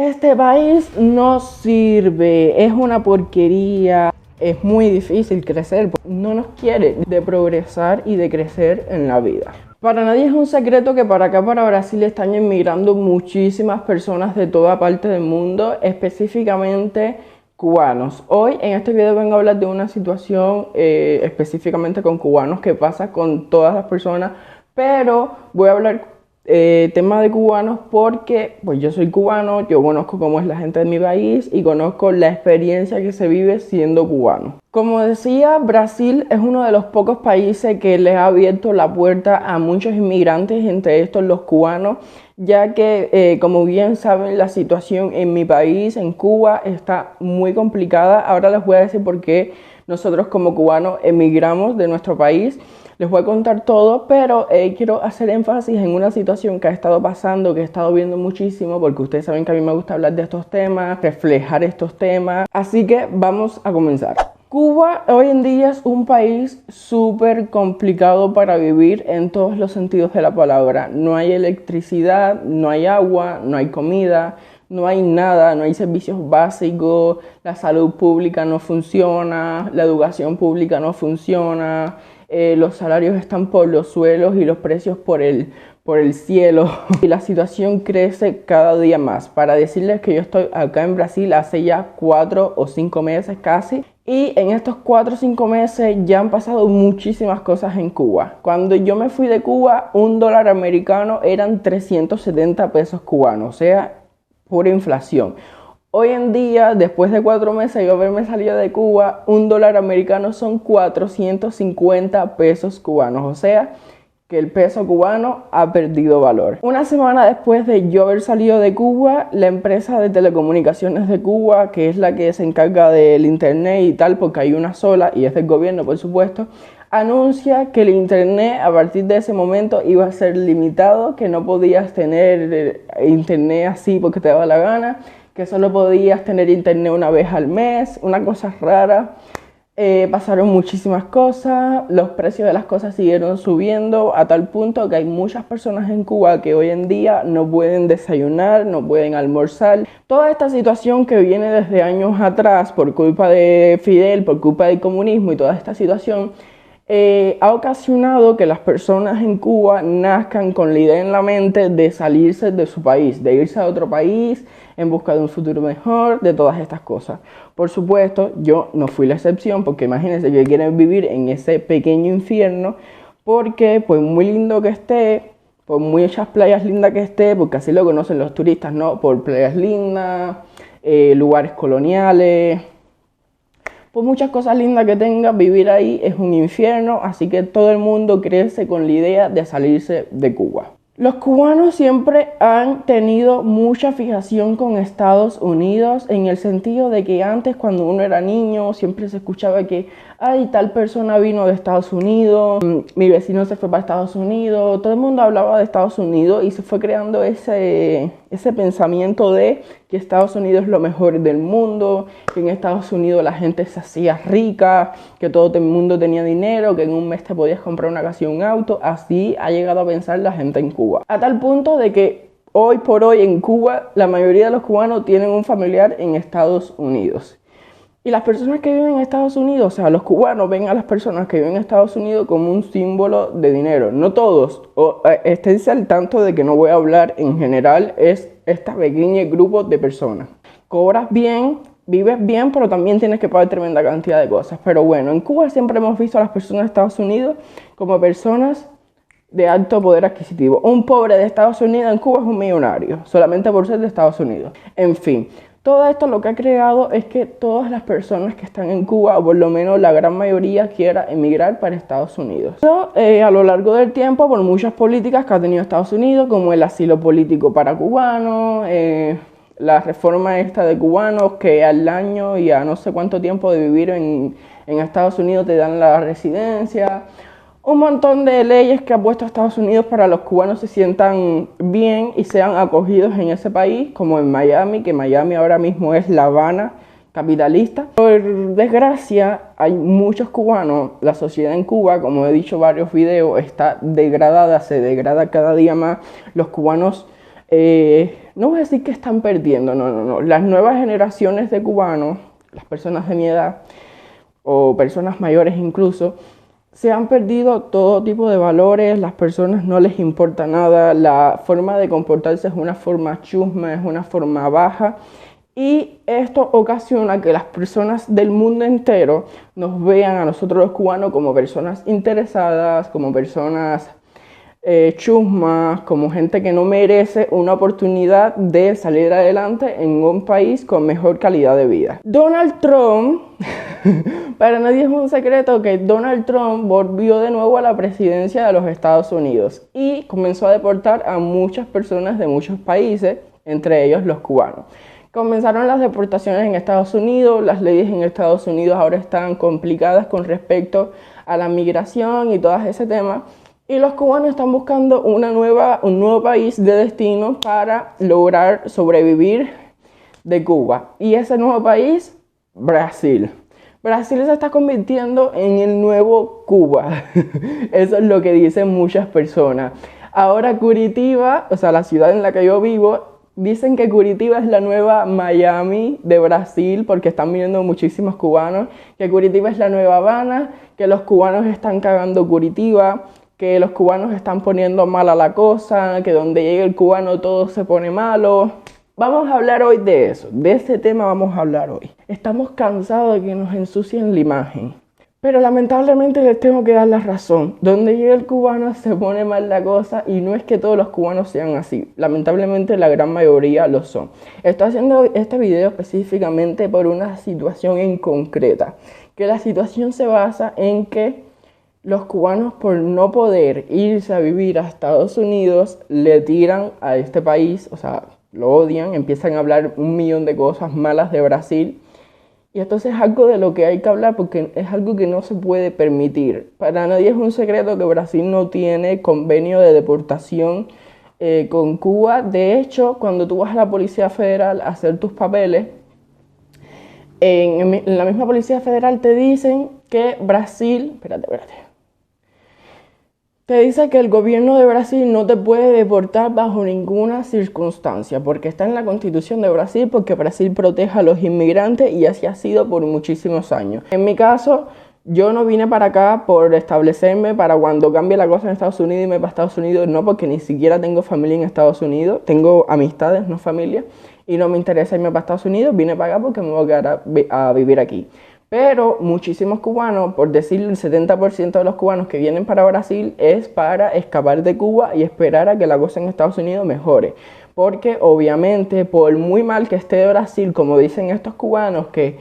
Este país no sirve, es una porquería, es muy difícil crecer, no nos quiere de progresar y de crecer en la vida. Para nadie es un secreto que para acá, para Brasil, están inmigrando muchísimas personas de toda parte del mundo, específicamente cubanos. Hoy en este video vengo a hablar de una situación específicamente con cubanos que pasa con todas las personas, pero voy a hablar tema de cubanos porque pues yo soy cubano, yo conozco cómo es la gente de mi país y conozco la experiencia que se vive siendo cubano. Como decía, Brasil es uno de los pocos países que les ha abierto la puerta a muchos inmigrantes, entre estos los cubanos, ya que como bien saben, la situación en mi país, en Cuba, está muy complicada. Ahora les voy a decir por qué nosotros como cubanos emigramos de nuestro país. Les voy a contar todo, pero quiero hacer énfasis en una situación que ha estado pasando, que he estado viendo muchísimo, porque ustedes saben que a mí me gusta hablar de estos temas, reflejar estos temas. Así que vamos a comenzar. Cuba hoy en día es un país súper complicado para vivir en todos los sentidos de la palabra. No hay electricidad, no hay agua, no hay comida, no hay nada, no hay servicios básicos, la salud pública no funciona, la educación pública no funciona. Los salarios están por los suelos y los precios por el cielo. Y la situación crece cada día más. Para decirles que yo estoy acá en Brasil hace ya 4 o 5 meses casi. Y en estos 4 o 5 meses ya han pasado muchísimas cosas en Cuba. Cuando yo me fui de Cuba, $1 americano eran 370 pesos cubanos. O sea, pura inflación. Hoy en día, después de 4 meses de haberme salido de Cuba, $1 americano son 450 pesos cubanos. O sea, que el peso cubano ha perdido valor. Una semana después de yo haber salido de Cuba, la empresa de telecomunicaciones de Cuba, que es la que se encarga del internet y tal, porque hay una sola y es del gobierno, por supuesto, anuncia que el internet a partir de ese momento iba a ser limitado, que no podías tener internet así porque te daba la gana, que solo podías tener internet una vez al mes, una cosa rara. Pasaron muchísimas cosas, los precios de las cosas siguieron subiendo a tal punto que hay muchas personas en Cuba que hoy en día no pueden desayunar, no pueden almorzar. Toda esta situación que viene desde años atrás por culpa de Fidel, por culpa del comunismo y toda esta situación ha ocasionado que las personas en Cuba nazcan con la idea en la mente de salirse de su país, de irse a otro país en busca de un futuro mejor, de todas estas cosas. Por supuesto, yo no fui la excepción, porque imagínense que quieren vivir en ese pequeño infierno, porque pues muy lindo que esté, por muchas playas lindas que esté, porque así lo conocen los turistas, ¿no? Por playas lindas, lugares coloniales, por muchas cosas lindas que tenga, vivir ahí es un infierno, así que todo el mundo crece con la idea de salirse de Cuba. Los cubanos siempre han tenido mucha fijación con Estados Unidos, en el sentido de que antes, cuando uno era niño, siempre se escuchaba que ay, tal persona vino de Estados Unidos, mi vecino se fue para Estados Unidos, todo el mundo hablaba de Estados Unidos y se fue creando ese pensamiento de que Estados Unidos es lo mejor del mundo, que en Estados Unidos la gente se hacía rica, que todo el mundo tenía dinero, que en un mes te podías comprar una casa y un auto. Así ha llegado a pensar la gente en Cuba. A tal punto de que hoy por hoy en Cuba la mayoría de los cubanos tienen un familiar en Estados Unidos. Y las personas que viven en Estados Unidos, o sea, los cubanos ven a las personas que viven en Estados Unidos como un símbolo de dinero. No todos, esténse al tanto de que no voy a hablar en general, es este pequeño grupo de personas. Cobras bien, vives bien, pero también tienes que pagar tremenda cantidad de cosas. Pero bueno, en Cuba siempre hemos visto a las personas de Estados Unidos como personas de alto poder adquisitivo. Un pobre de Estados Unidos en Cuba es un millonario, solamente por ser de Estados Unidos. En fin. Todo esto lo que ha creado es que todas las personas que están en Cuba, o por lo menos la gran mayoría, quiera emigrar para Estados Unidos. A lo largo del tiempo, por muchas políticas que ha tenido Estados Unidos, como el asilo político para cubanos, la reforma esta de cubanos que al año y a no sé cuánto tiempo de vivir en Estados Unidos te dan la residencia. Un montón de leyes que ha puesto Estados Unidos para que los cubanos se sientan bien y sean acogidos en ese país, como en Miami, que Miami ahora mismo es La Habana capitalista. Por desgracia, hay muchos cubanos, la sociedad en Cuba, como he dicho en varios videos, está degradada, se degrada cada día más. Los cubanos no voy a decir que están perdiendo, no. Las nuevas generaciones de cubanos, las personas de mi edad, o personas mayores incluso, se han perdido todo tipo de valores, las personas no les importa nada, la forma de comportarse es una forma chusma, es una forma baja, y esto ocasiona que las personas del mundo entero nos vean a nosotros los cubanos como personas interesadas, como personas chusmas, como gente que no merece una oportunidad de salir adelante en un país con mejor calidad de vida. Donald Trump, para nadie es un secreto que Donald Trump volvió de nuevo a la presidencia de los Estados Unidos y comenzó a deportar a muchas personas de muchos países, entre ellos los cubanos. Comenzaron las deportaciones en Estados Unidos, las leyes en Estados Unidos ahora están complicadas con respecto a la migración y todo ese tema. Y los cubanos están buscando un nuevo país de destino para lograr sobrevivir de Cuba. Y ese nuevo país, Brasil. Brasil se está convirtiendo en el nuevo Cuba. Eso es lo que dicen muchas personas. Ahora Curitiba, o sea, la ciudad en la que yo vivo, dicen que Curitiba es la nueva Miami de Brasil porque están viniendo muchísimos cubanos. Que Curitiba es la nueva Habana, que los cubanos están cagando Curitiba, que los cubanos están poniendo mala la cosa, que donde llegue el cubano todo se pone malo. Vamos a hablar hoy de eso, de ese tema vamos a hablar hoy. Estamos cansados de que nos ensucien la imagen, pero lamentablemente les tengo que dar la razón. Donde llega el cubano se pone mal la cosa y no es que todos los cubanos sean así. Lamentablemente la gran mayoría lo son. Estoy haciendo este video específicamente por una situación en concreta, que la situación se basa en que los cubanos, por no poder irse a vivir a Estados Unidos, le tiran a este país, o sea, lo odian, empiezan a hablar un millón de cosas malas de Brasil. Y entonces es algo de lo que hay que hablar porque es algo que no se puede permitir. Para nadie es un secreto que Brasil no tiene convenio de deportación con Cuba. De hecho, cuando tú vas a la Policía Federal a hacer tus papeles, en la misma Policía Federal te dicen que Brasil... Espérate. Te dice que el gobierno de Brasil no te puede deportar bajo ninguna circunstancia, porque está en la Constitución de Brasil, porque Brasil protege a los inmigrantes y así ha sido por muchísimos años. En mi caso, yo no vine para acá por establecerme para cuando cambie la cosa en Estados Unidos y me para Estados Unidos, no, porque ni siquiera tengo familia en Estados Unidos, tengo amistades, no familia, y no me interesa irme para Estados Unidos, vine para acá porque me voy a quedar a vivir aquí. Pero muchísimos cubanos, por decir el 70% de los cubanos que vienen para Brasil es para escapar de Cuba y esperar a que la cosa en Estados Unidos mejore. Porque obviamente, por muy mal que esté Brasil, como dicen estos cubanos, que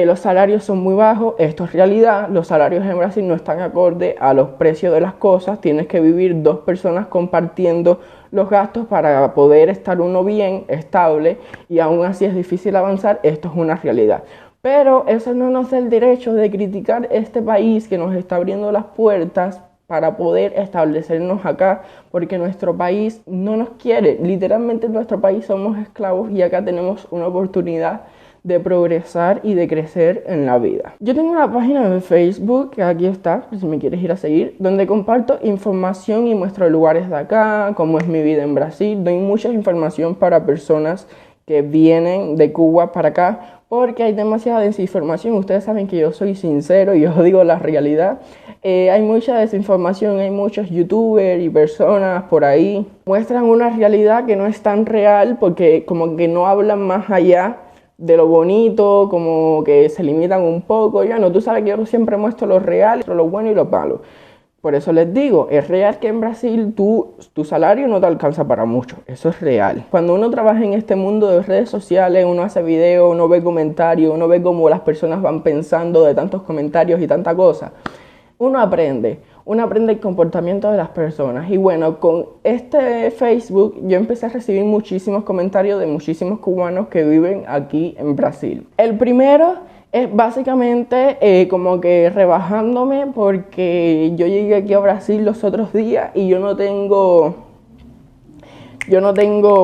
los salarios son muy bajos, esto es realidad, los salarios en Brasil no están acorde a los precios de las cosas, tienes que vivir dos personas compartiendo los gastos para poder estar uno bien, estable, y aún así es difícil avanzar, esto es una realidad. Pero eso no nos da el derecho de criticar este país que nos está abriendo las puertas para poder establecernos acá, porque nuestro país no nos quiere. Literalmente en nuestro país somos esclavos y acá tenemos una oportunidad de progresar y de crecer en la vida. Yo tengo una página de Facebook, que aquí está, si me quieres ir a seguir, donde comparto información y muestro lugares de acá, cómo es mi vida en Brasil. Doy mucha información para personas que vienen de Cuba para acá, porque hay demasiada desinformación. Ustedes saben que yo soy sincero y yo digo la realidad. Hay mucha desinformación, hay muchos youtubers y personas por ahí muestran una realidad que no es tan real porque como que no hablan más allá de lo bonito, como que se limitan un poco. Ya no, tú sabes que yo siempre muestro lo real, lo bueno y lo malo. Por eso les digo, es real que en Brasil tu salario no te alcanza para mucho, eso es real. Cuando uno trabaja en este mundo de redes sociales, uno hace videos, uno ve comentarios, uno ve cómo las personas van pensando de tantos comentarios y tanta cosa, uno aprende el comportamiento de las personas. Y bueno, con este Facebook yo empecé a recibir muchísimos comentarios de muchísimos cubanos que viven aquí en Brasil. El primero es básicamente como que rebajándome porque yo llegué aquí a Brasil los otros días y yo no tengo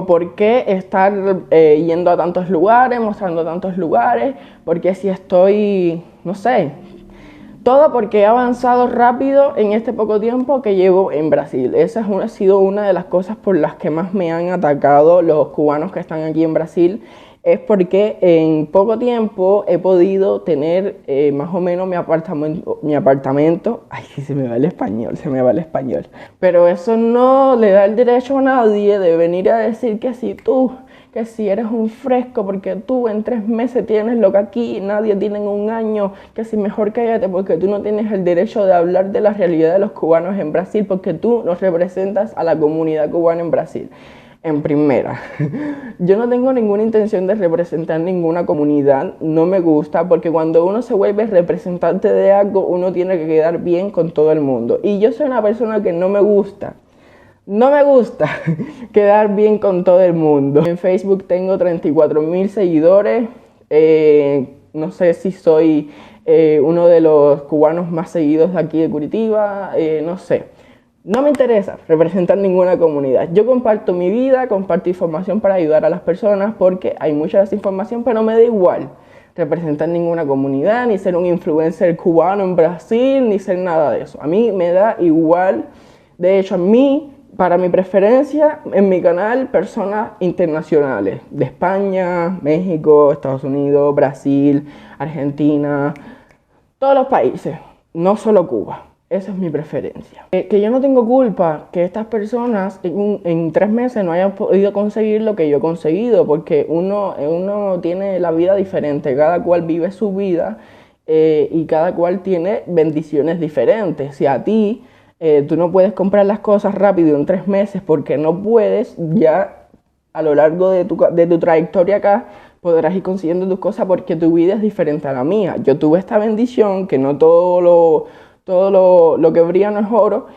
por qué estar yendo a tantos lugares, mostrando tantos lugares, porque si estoy, no sé, Todo porque he avanzado rápido en este poco tiempo que llevo en Brasil. Esa ha sido una de las cosas por las que más me han atacado los cubanos que están aquí en Brasil. Es porque en poco tiempo he podido tener más o menos mi apartamento. Ay, se me va el español. Pero eso no le da el derecho a nadie de venir a decir que si eres un fresco, porque tú en 3 meses tienes lo que aquí nadie tiene en un año, que si mejor cállate porque tú no tienes el derecho de hablar de la realidad de los cubanos en Brasil, porque tú nos representas a la comunidad cubana en Brasil. En primera, yo no tengo ninguna intención de representar ninguna comunidad, no me gusta, porque cuando uno se vuelve representante de algo, uno tiene que quedar bien con todo el mundo. Y yo soy una persona que no me gusta quedar bien con todo el mundo. En Facebook tengo 34,000 seguidores, no sé si soy uno de los cubanos más seguidos de aquí de Curitiba, no sé. No me interesa representar ninguna comunidad. Yo comparto mi vida, comparto información para ayudar a las personas porque hay mucha desinformación, pero me da igual representar ninguna comunidad, ni ser un influencer cubano en Brasil, ni ser nada de eso. A mí me da igual. De hecho, para mi preferencia, en mi canal, personas internacionales de España, México, Estados Unidos, Brasil, Argentina, todos los países, no solo Cuba. Esa es mi preferencia. Que yo no tengo culpa que estas personas en 3 meses no hayan podido conseguir lo que yo he conseguido, porque uno tiene la vida diferente, cada cual vive su vida y cada cual tiene bendiciones diferentes. Si a ti tú no puedes comprar las cosas rápido en 3 meses porque no puedes, ya a lo largo de tu trayectoria acá podrás ir consiguiendo tus cosas porque tu vida es diferente a la mía. Yo tuve esta bendición que no todo lo que brilla no es oro,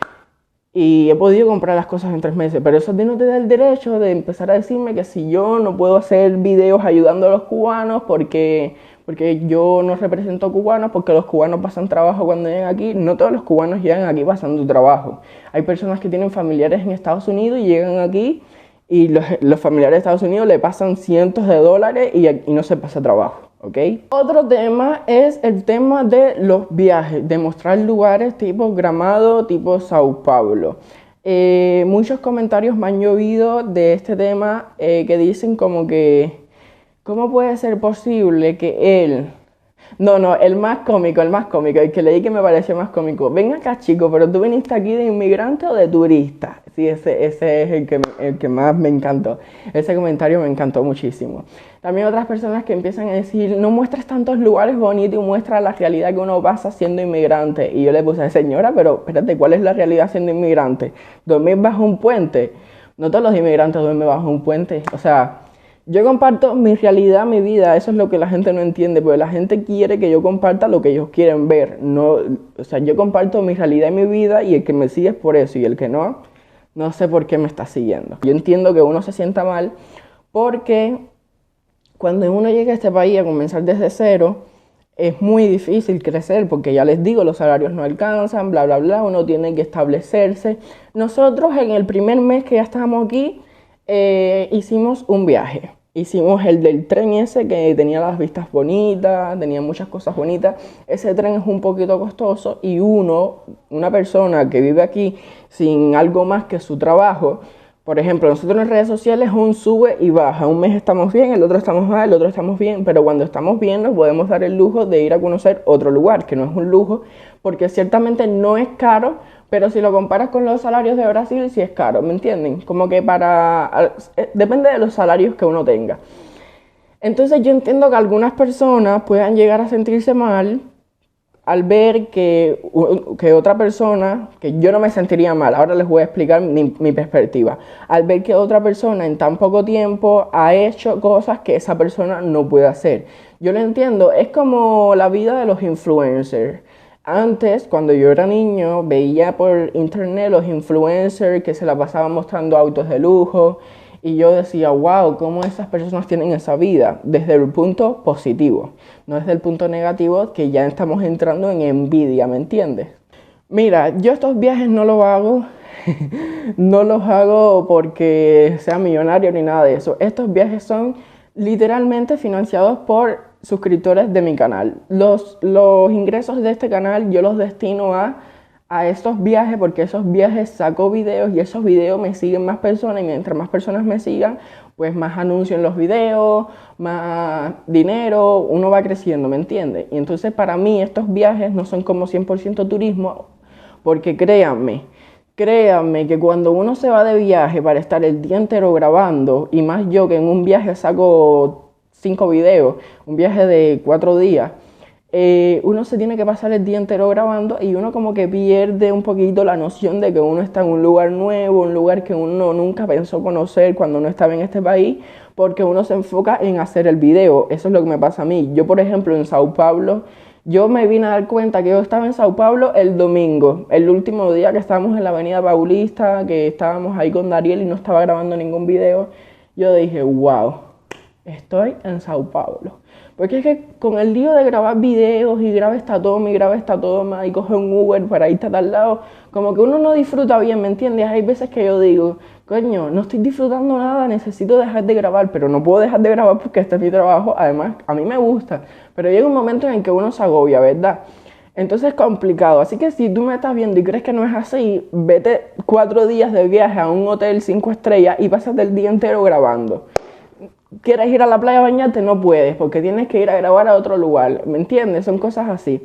y he podido comprar las cosas en 3 meses, pero eso a ti no te da el derecho de empezar a decirme que si yo no puedo hacer videos ayudando a los cubanos porque yo no represento a cubanos, porque los cubanos pasan trabajo cuando llegan aquí. No todos los cubanos llegan aquí pasando trabajo. Hay personas que tienen familiares en Estados Unidos y llegan aquí y los familiares de Estados Unidos le pasan cientos de dólares y no se pasa trabajo. ¿Okay? Otro tema es el tema de los viajes, de mostrar lugares tipo Gramado, tipo Sao Paulo. Muchos comentarios me han llovido de este tema que dicen como que ¿cómo puede ser posible que él... No, el más cómico, el que leí que me pareció más cómico. Ven acá, chico, pero tú viniste aquí de inmigrante o de turista. Sí, ese es el que más me encantó. Ese comentario me encantó muchísimo. También otras personas que empiezan a decir, no muestres tantos lugares bonitos y muestra la realidad que uno pasa siendo inmigrante. Y yo le puse, señora, pero espérate, ¿cuál es la realidad siendo inmigrante? ¿Dormir bajo un puente? No todos los inmigrantes duermen bajo un puente. O sea... Yo comparto mi realidad, mi vida, eso es lo que la gente no entiende, porque la gente quiere que yo comparta lo que ellos quieren ver. No, o sea, yo comparto mi realidad y mi vida y el que me sigue es por eso y el que no, no sé por qué me está siguiendo. Yo entiendo que uno se sienta mal porque cuando uno llega a este país a comenzar desde cero, es muy difícil crecer porque ya les digo, los salarios no alcanzan, bla, bla, bla, uno tiene que establecerse. Nosotros en el primer mes que ya estábamos aquí, hicimos un viaje. Hicimos el del tren ese que tenía las vistas bonitas, tenía muchas cosas bonitas. Ese tren es un poquito costoso y una persona que vive aquí sin algo más que su trabajo, por ejemplo, nosotros en redes sociales es un sube y baja. Un mes estamos bien, el otro estamos mal, el otro estamos bien, pero cuando estamos bien nos podemos dar el lujo de ir a conocer otro lugar, que no es un lujo, porque ciertamente no es caro, pero si lo comparas con los salarios de Brasil, sí es caro, ¿me entienden? Como que depende de los salarios que uno tenga. Entonces yo entiendo que algunas personas puedan llegar a sentirse mal al ver que otra persona, que yo no me sentiría mal, ahora les voy a explicar mi perspectiva, al ver que otra persona en tan poco tiempo ha hecho cosas que esa persona no puede hacer. Yo lo entiendo, es como la vida de los influencers. Antes, cuando yo era niño, veía por internet los influencers que se la pasaban mostrando autos de lujo y yo decía, wow, ¿cómo esas personas tienen esa vida? Desde el punto positivo, no desde el punto negativo, que ya estamos entrando en envidia, ¿me entiendes? Mira, yo estos viajes no los hago, no los hago porque sea millonario ni nada de eso. Estos viajes son literalmente financiados por suscriptores de mi canal. Los ingresos de este canal yo los destino a estos viajes, porque esos viajes saco videos y esos videos me siguen más personas, y mientras más personas me sigan, pues más anuncios en los videos, más dinero, uno va creciendo, ¿me entiendes? Y entonces para mí estos viajes no son como 100% turismo, porque créanme que cuando uno se va de viaje para estar el día entero grabando, y más yo que en un viaje saco 5 videos, un viaje de 4 días, uno se tiene que pasar el día entero grabando y uno como que pierde un poquito la noción de que uno está en un lugar nuevo, un lugar que uno nunca pensó conocer cuando uno estaba en este país, porque uno se enfoca en hacer el video. Eso es lo que me pasa a mí. Yo, por ejemplo, en Sao Paulo, yo me vine a dar cuenta que yo estaba en Sao Paulo el domingo, el último día que estábamos en la Avenida Paulista, que estábamos ahí con Dariel y no estaba grabando ningún video. Yo dije, wow, estoy en Sao Paulo. Porque es que con el lío de grabar videos y graba esta toma y coge un Uber para irte a tal lado, como que uno no disfruta bien, ¿me entiendes? Hay veces que yo digo, coño, no estoy disfrutando nada, necesito dejar de grabar, pero no puedo dejar de grabar porque este es mi trabajo. Además, a mí me gusta, pero llega un momento en el que uno se agobia, ¿verdad? Entonces es complicado, así que si tú me estás viendo y crees que no es así, vete 4 días de viaje a un hotel 5 estrellas y pásate el día entero grabando. Quieres ir a la playa a bañarte, no puedes, porque tienes que ir a grabar a otro lugar, ¿me entiendes? Son cosas así.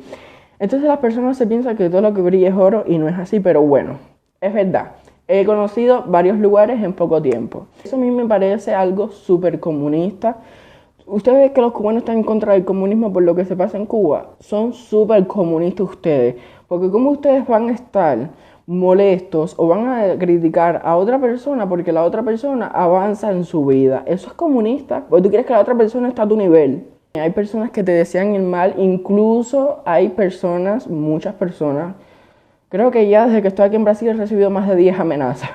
Entonces las personas se piensan que todo lo que brilla es oro y no es así, pero bueno, es verdad. He conocido varios lugares en poco tiempo. Eso a mí me parece algo súper comunista. Ustedes ven que los cubanos están en contra del comunismo por lo que se pasa en Cuba. Son súper comunistas ustedes, porque ¿cómo ustedes van a estar molestos o van a criticar a otra persona porque la otra persona avanza en su vida? Eso es comunista, porque tú quieres que la otra persona esté a tu nivel. Hay personas que te desean el mal, incluso hay personas, muchas personas. Creo que ya desde que estoy aquí en Brasil he recibido más de 10 amenazas.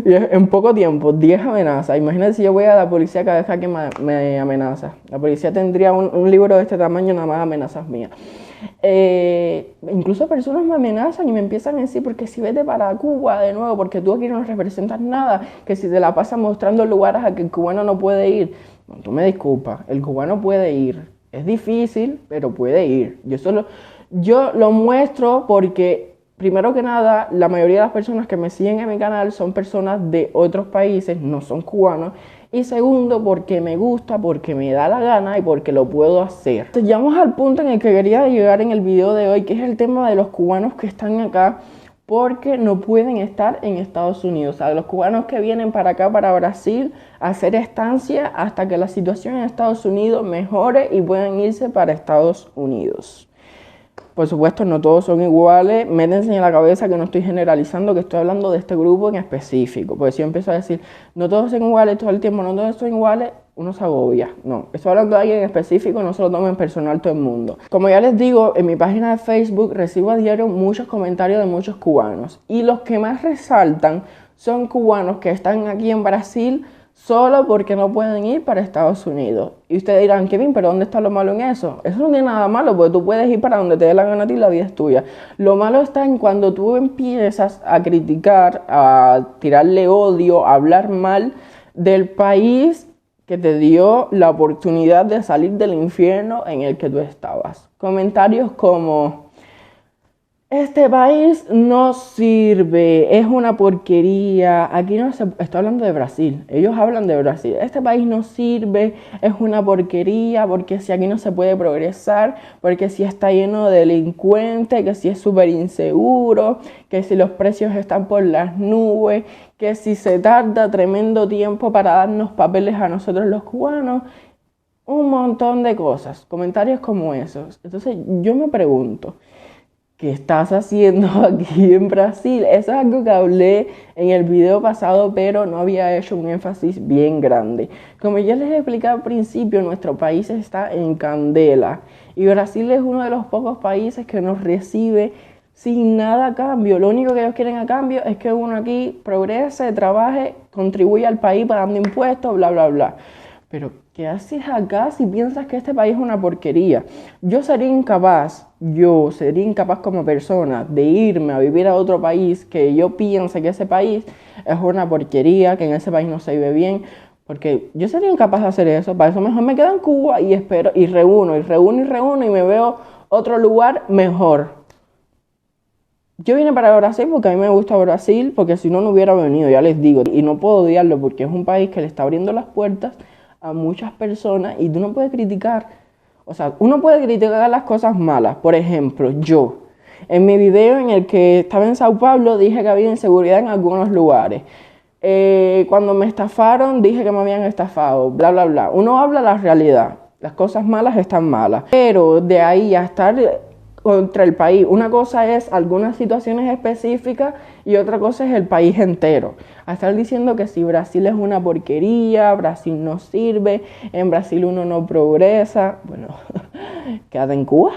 En poco tiempo, 10 amenazas. Imagínate si yo voy a la policía cada vez que alguien me amenaza. La policía tendría un libro de este tamaño nada más de amenazas mías. Incluso personas me amenazan y me empiezan a decir, porque si vete para Cuba de nuevo, porque tú aquí no representas nada, que si te la pasas mostrando lugares a que el cubano no puede ir. No, tú me disculpas, el cubano puede ir. Es difícil, pero puede ir. Yo lo muestro porque, primero que nada, la mayoría de las personas que me siguen en mi canal son personas de otros países, no son cubanos. Y segundo, porque me gusta, porque me da la gana y porque lo puedo hacer. Entonces, llegamos al punto en el que quería llegar en el video de hoy, que es el tema de los cubanos que están acá porque no pueden estar en Estados Unidos. O sea, los cubanos que vienen para acá, para Brasil, a hacer estancia hasta que la situación en Estados Unidos mejore y puedan irse para Estados Unidos. Por supuesto, no todos son iguales. Métanse en la cabeza que no estoy generalizando, que estoy hablando de este grupo en específico. Porque si yo empiezo a decir, no todos son iguales todo el tiempo, no todos son iguales, uno se agobia. No, estoy hablando de alguien en específico, no se lo tomen personal todo el mundo. Como ya les digo, en mi página de Facebook recibo a diario muchos comentarios de muchos cubanos. Y los que más resaltan son cubanos que están aquí en Brasil solo porque no pueden ir para Estados Unidos. Y ustedes dirán, Kevin, ¿pero dónde está lo malo en eso? Eso no tiene nada malo, porque tú puedes ir para donde te dé la gana a ti y la vida es tuya. Lo malo está en cuando tú empiezas a criticar, a tirarle odio, a hablar mal del país que te dio la oportunidad de salir del infierno en el que tú estabas. Comentarios como: este país no sirve, es una porquería. Aquí no se... Estoy hablando de Brasil, ellos hablan de Brasil. Este país no sirve, es una porquería, porque si aquí no se puede progresar, porque si está lleno de delincuentes, que si es súper inseguro, que si los precios están por las nubes, que si se tarda tremendo tiempo para darnos papeles a nosotros los cubanos. Un montón de cosas, comentarios como esos. Entonces yo me pregunto, ¿qué estás haciendo aquí en Brasil? Eso es algo que hablé en el video pasado, pero no había hecho un énfasis bien grande. Como ya les expliqué al principio, nuestro país está en candela. Y Brasil es uno de los pocos países que nos recibe sin nada a cambio. Lo único que ellos quieren a cambio es que uno aquí progrese, trabaje, contribuya al país pagando impuestos, bla, bla, bla. Pero, ¿qué haces acá si piensas que este país es una porquería? Yo sería incapaz como persona de irme a vivir a otro país que yo piense que ese país es una porquería, que en ese país no se vive bien, Porque yo sería incapaz de hacer eso. Para eso mejor me quedo en Cuba y espero y reúno y me veo otro lugar mejor. Yo vine para Brasil porque a mí me gusta Brasil, porque si no, no hubiera venido, ya les digo. Y no puedo odiarlo porque es un país que le está abriendo las puertas a muchas personas y tú no puedes criticar. O sea, uno puede criticar las cosas malas. Por ejemplo, yo, en mi video en el que estaba en Sao Paulo, dije que había inseguridad en algunos lugares. Cuando me estafaron, dije que me habían estafado, bla, bla, bla. Uno habla la realidad. Las cosas malas están malas. Pero de ahí a estar contra el país, una cosa es algunas situaciones específicas y otra cosa es el país entero. A estar diciendo que si Brasil es una porquería, Brasil no sirve, en Brasil uno no progresa, bueno, quédate en Cuba.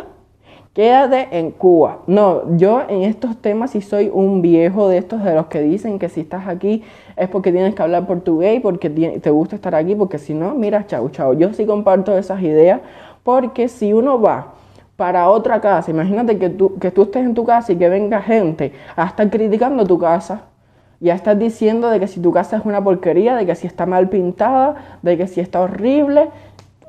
Quédate en Cuba. No, yo en estos temas sí soy un viejo de estos de los que dicen que si estás aquí es porque tienes que hablar portugués, porque te gusta estar aquí, porque si no, mira, chao, chao. Yo sí comparto esas ideas, porque si uno va para otra casa, imagínate que tú estés en tu casa y que venga gente a estar criticando tu casa, y a estar diciendo de que si tu casa es una porquería, de que si está mal pintada, de que si está horrible.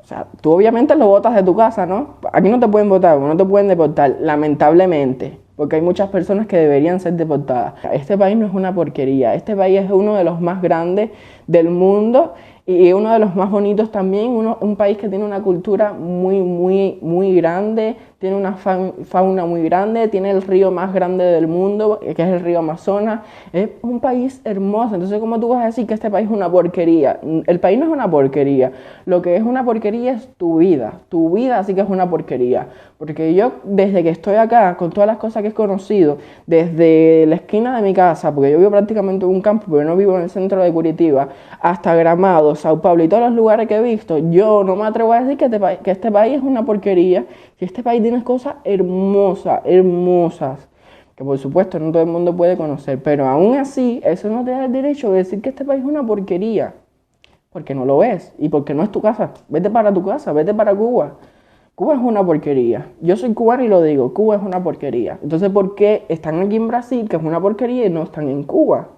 O sea, tú obviamente lo botas de tu casa, ¿no? Aquí no te pueden votar, no te pueden deportar, lamentablemente, porque hay muchas personas que deberían ser deportadas. Este país no es una porquería, este país es uno de los más grandes del mundo y uno de los más bonitos también, un país que tiene una cultura muy, muy, muy grande, tiene una fauna muy grande, tiene el río más grande del mundo, que es el río Amazonas. Es un país hermoso. Entonces, ¿cómo tú vas a decir que este país es una porquería? El país no es una porquería. Lo que es una porquería es tu vida. Tu vida sí que es una porquería. Porque yo, desde que estoy acá, con todas las cosas que he conocido, desde la esquina de mi casa, porque yo vivo prácticamente en un campo, pero no vivo en el centro de Curitiba, hasta Gramado, Sao Paulo y todos los lugares que he visto, yo no me atrevo a decir que este país es una porquería, que este país tiene cosas hermosas, hermosas, que por supuesto no todo el mundo puede conocer, pero aún así, eso no te da el derecho de decir que este país es una porquería, porque no lo es, y porque no es tu casa. Vete para tu casa, vete para Cuba. Cuba es una porquería. Yo soy cubano y lo digo, Cuba es una porquería. Entonces, ¿por qué están aquí en Brasil, que es una porquería, y no están en Cuba?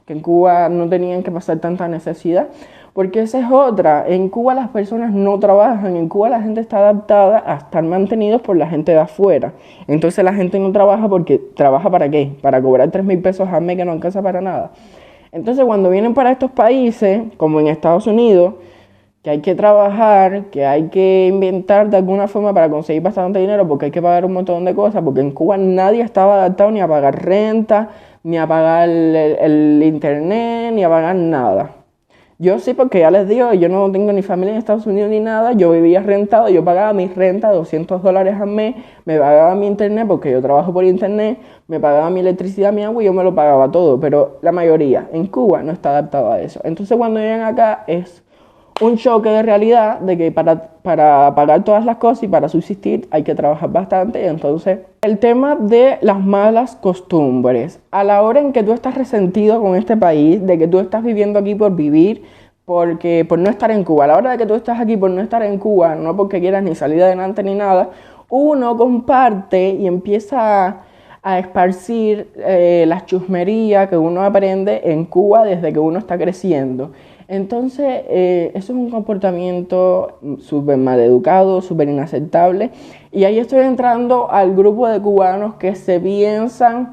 Que en Cuba no tenían que pasar tanta necesidad. Porque esa es otra. En Cuba las personas no trabajan. En Cuba la gente está adaptada a estar mantenidos por la gente de afuera. Entonces la gente no trabaja porque ¿trabaja para qué? Para cobrar 3.000 pesos al mes que no alcanza para nada. Entonces cuando vienen para estos países, como en Estados Unidos, que hay que trabajar, que hay que inventar de alguna forma para conseguir bastante dinero, porque hay que pagar un montón de cosas, porque en Cuba nadie estaba adaptado ni a pagar renta, ni a pagar el internet, ni a pagar nada. Yo sí, porque ya les digo, yo no tengo ni familia en Estados Unidos ni nada, yo vivía rentado, yo pagaba mi renta, $200 al mes, me pagaba mi internet, porque yo trabajo por internet, me pagaba mi electricidad, mi agua y yo me lo pagaba todo, pero la mayoría en Cuba no está adaptado a eso. Entonces cuando llegan acá es un choque de realidad de que para pagar todas las cosas y para subsistir hay que trabajar bastante. Y entonces el tema de las malas costumbres, a la hora en que tú estás resentido con este país, de que tú estás viviendo aquí por vivir, porque por no estar en Cuba, a la hora de que tú estás aquí por no estar en Cuba, no porque quieras ni salir adelante ni nada, uno comparte y empieza a esparcir las chusmerías que uno aprende en Cuba desde que uno está creciendo. Entonces, eso es un comportamiento súper mal educado, súper inaceptable. Y ahí estoy entrando al grupo de cubanos que se piensan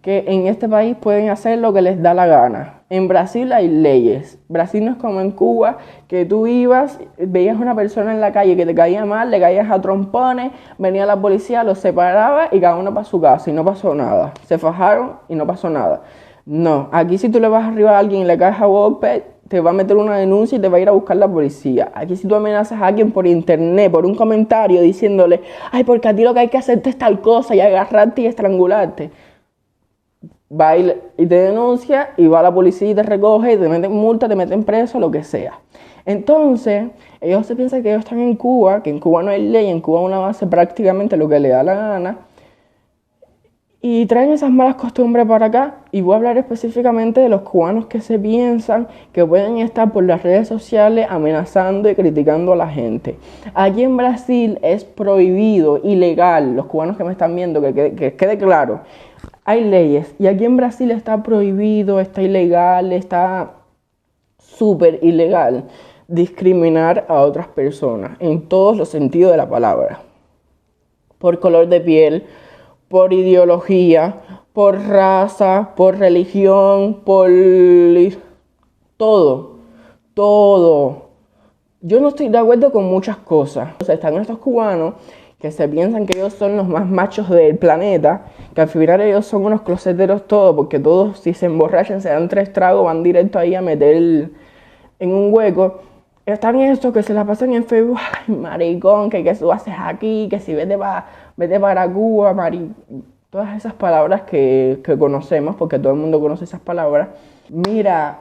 que en este país pueden hacer lo que les da la gana. En Brasil hay leyes. Brasil no es como en Cuba, que tú ibas, veías a una persona en la calle que te caía mal, le caías a trompones, venía la policía, los separaba y cada uno para su casa y no pasó nada. Se fajaron y no pasó nada. No, aquí si tú le vas arriba a alguien y le caes a golpe, te va a meter una denuncia y te va a ir a buscar la policía. Aquí si tú amenazas a alguien por internet, por un comentario, diciéndole, ay, porque a ti lo que hay que hacerte es tal cosa y agarrarte y estrangularte, va y te denuncia y va la policía y te recoge y te meten multa, te meten preso, lo que sea. Entonces, ellos se piensan que ellos están en Cuba, que en Cuba no hay ley, en Cuba uno hace prácticamente lo que le da la gana, y traen esas malas costumbres para acá. Y voy a hablar específicamente de los cubanos que se piensan que pueden estar por las redes sociales amenazando y criticando a la gente. Aquí en Brasil es prohibido, ilegal, los cubanos que me están viendo, que quede claro, hay leyes y aquí en Brasil está prohibido, está ilegal, está súper ilegal discriminar a otras personas en todos los sentidos de la palabra. Por color de piel, por ideología, por raza, por religión, por todo, todo. Yo no estoy de acuerdo con muchas cosas. O sea, están estos cubanos que se piensan que ellos son los más machos del planeta, que al final ellos son unos closeteros todos, porque todos si se emborrachan, se dan 3 tragos, van directo ahí a meter en un hueco. Están estos que se la pasan en Facebook, ay, maricón, que qué tú haces aquí, que si vete para Cuba, todas esas palabras que conocemos, porque todo el mundo conoce esas palabras. Mira,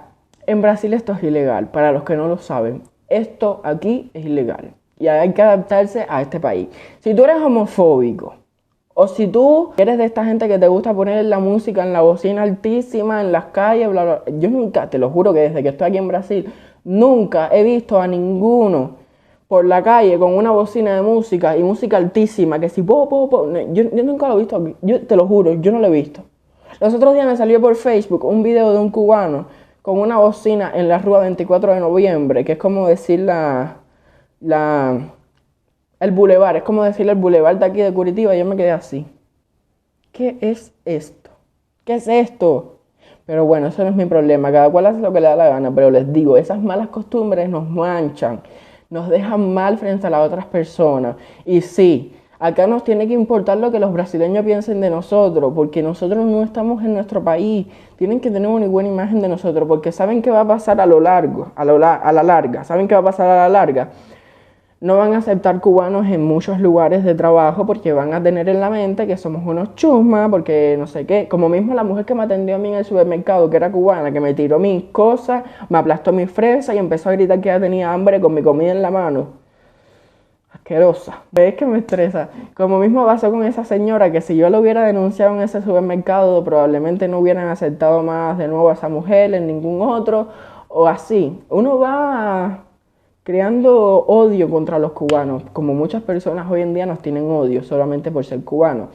en Brasil esto es ilegal, para los que no lo saben, esto aquí es ilegal y hay que adaptarse a este país. Si tú eres homofóbico, o si tú eres de esta gente que te gusta poner la música en la bocina altísima, en las calles, bla, bla, yo nunca, te lo juro que desde que estoy aquí en Brasil, nunca he visto a ninguno por la calle con una bocina de música y música altísima, que si yo nunca lo he visto aquí, yo te lo juro, yo no lo he visto. Los otros días me salió por Facebook un video de un cubano con una bocina en la Rúa 24 de noviembre, que es como decir el bulevar, es como decirle el bulevar de aquí de Curitiba, y yo me quedé así. ¿Qué es esto? ¿Qué es esto? Pero bueno, eso no es mi problema, cada cual hace lo que le da la gana, pero les digo, esas malas costumbres nos manchan, nos dejan mal frente a las otras personas. Y sí, acá nos tiene que importar lo que los brasileños piensen de nosotros, porque nosotros no estamos en nuestro país, tienen que tener una buena imagen de nosotros, porque saben qué va a pasar a la larga, saben qué va a pasar a la larga. No van a aceptar cubanos en muchos lugares de trabajo porque van a tener en la mente que somos unos chusmas, porque no sé qué. Como mismo la mujer que me atendió a mí en el supermercado, que era cubana, que me tiró mis cosas, me aplastó mi fresa y empezó a gritar que ya tenía hambre con mi comida en la mano. Asquerosa. ¿Ves que me estresa? Como mismo pasó con esa señora, que si yo lo hubiera denunciado en ese supermercado, probablemente no hubieran aceptado más de nuevo a esa mujer en ningún otro, o así. Uno va creando odio contra los cubanos, como muchas personas hoy en día nos tienen odio solamente por ser cubanos.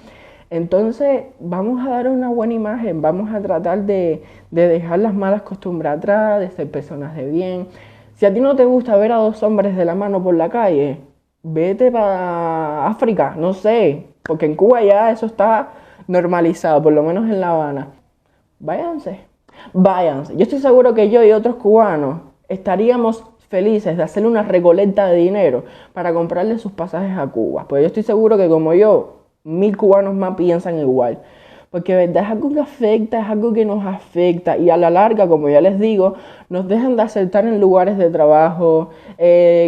Entonces vamos a dar una buena imagen, vamos a tratar de dejar las malas costumbres atrás, de ser personas de bien. Si a ti no te gusta ver a 2 hombres de la mano por la calle, vete para África, no sé, porque en Cuba ya eso está normalizado, por lo menos en La Habana. Váyanse. Yo estoy seguro que yo y otros cubanos estaríamos felices de hacerle una recolecta de dinero para comprarle sus pasajes a Cuba. Pues yo estoy seguro que como yo, 1000 cubanos más piensan igual. Porque verdad es algo que afecta, es algo que nos afecta y a la larga, como ya les digo, nos dejan de aceptar en lugares de trabajo,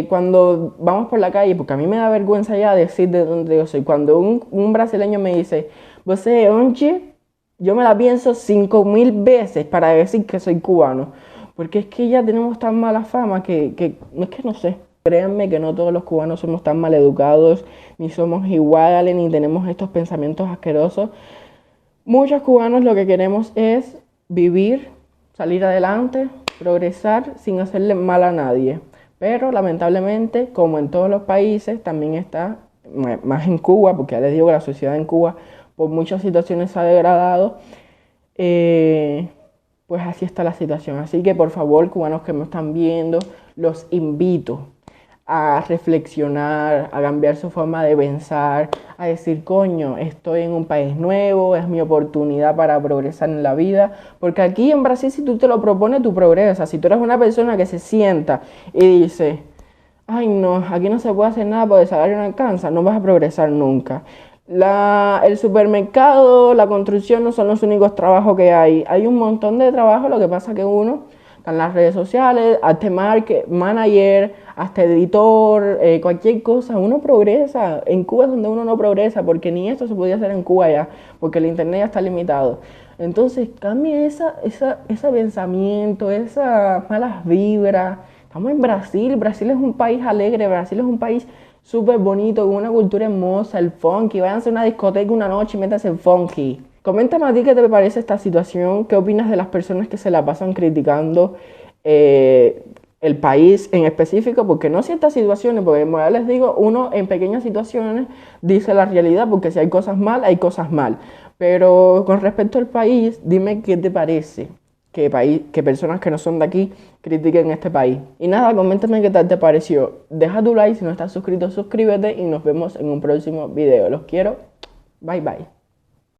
cuando vamos por la calle, porque a mí me da vergüenza ya decir de dónde yo soy. Cuando un brasileño me dice, ¿vos de dónde? Yo me la pienso 5000 veces para decir que soy cubano. Porque es que ya tenemos tan mala fama que no sé. Créanme que no todos los cubanos somos tan mal educados, ni somos iguales, ni tenemos estos pensamientos asquerosos. Muchos cubanos lo que queremos es vivir, salir adelante, progresar sin hacerle mal a nadie. Pero lamentablemente, como en todos los países, también está, más en Cuba, porque ya les digo que la sociedad en Cuba por muchas situaciones se ha degradado. Pues así está la situación. Así que por favor, cubanos que me están viendo, los invito a reflexionar, a cambiar su forma de pensar, a decir, coño, estoy en un país nuevo, es mi oportunidad para progresar en la vida. Porque aquí en Brasil, si tú te lo propones, tú progresas. Si tú eres una persona que se sienta y dice, ay no, aquí no se puede hacer nada porque el salario no alcanza, no vas a progresar nunca. El supermercado, la construcción no son los únicos trabajos que hay. Hay un montón de trabajos, lo que pasa que uno está en las redes sociales, hasta manager, hasta editor, cualquier cosa, uno progresa. En Cuba es donde uno no progresa, porque ni esto se podía hacer en Cuba ya, porque el internet ya está limitado. Entonces cambie ese pensamiento, esas malas vibras. Estamos en Brasil, Brasil es un país alegre, Brasil es un país súper bonito, con una cultura hermosa, el funky. Váyanse a una discoteca una noche y métanse en funky. Coméntame a ti qué te parece esta situación, qué opinas de las personas que se la pasan criticando el país en específico, porque no ciertas situaciones, porque como ya les digo, uno en pequeñas situaciones dice la realidad, porque si hay cosas mal, hay cosas mal. Pero con respecto al país, dime qué te parece. que personas que no son de aquí critiquen este país. Y nada, coméntame qué tal te pareció. Deja tu like, si no estás suscrito, suscríbete y nos vemos en un próximo video. Los quiero. Bye bye.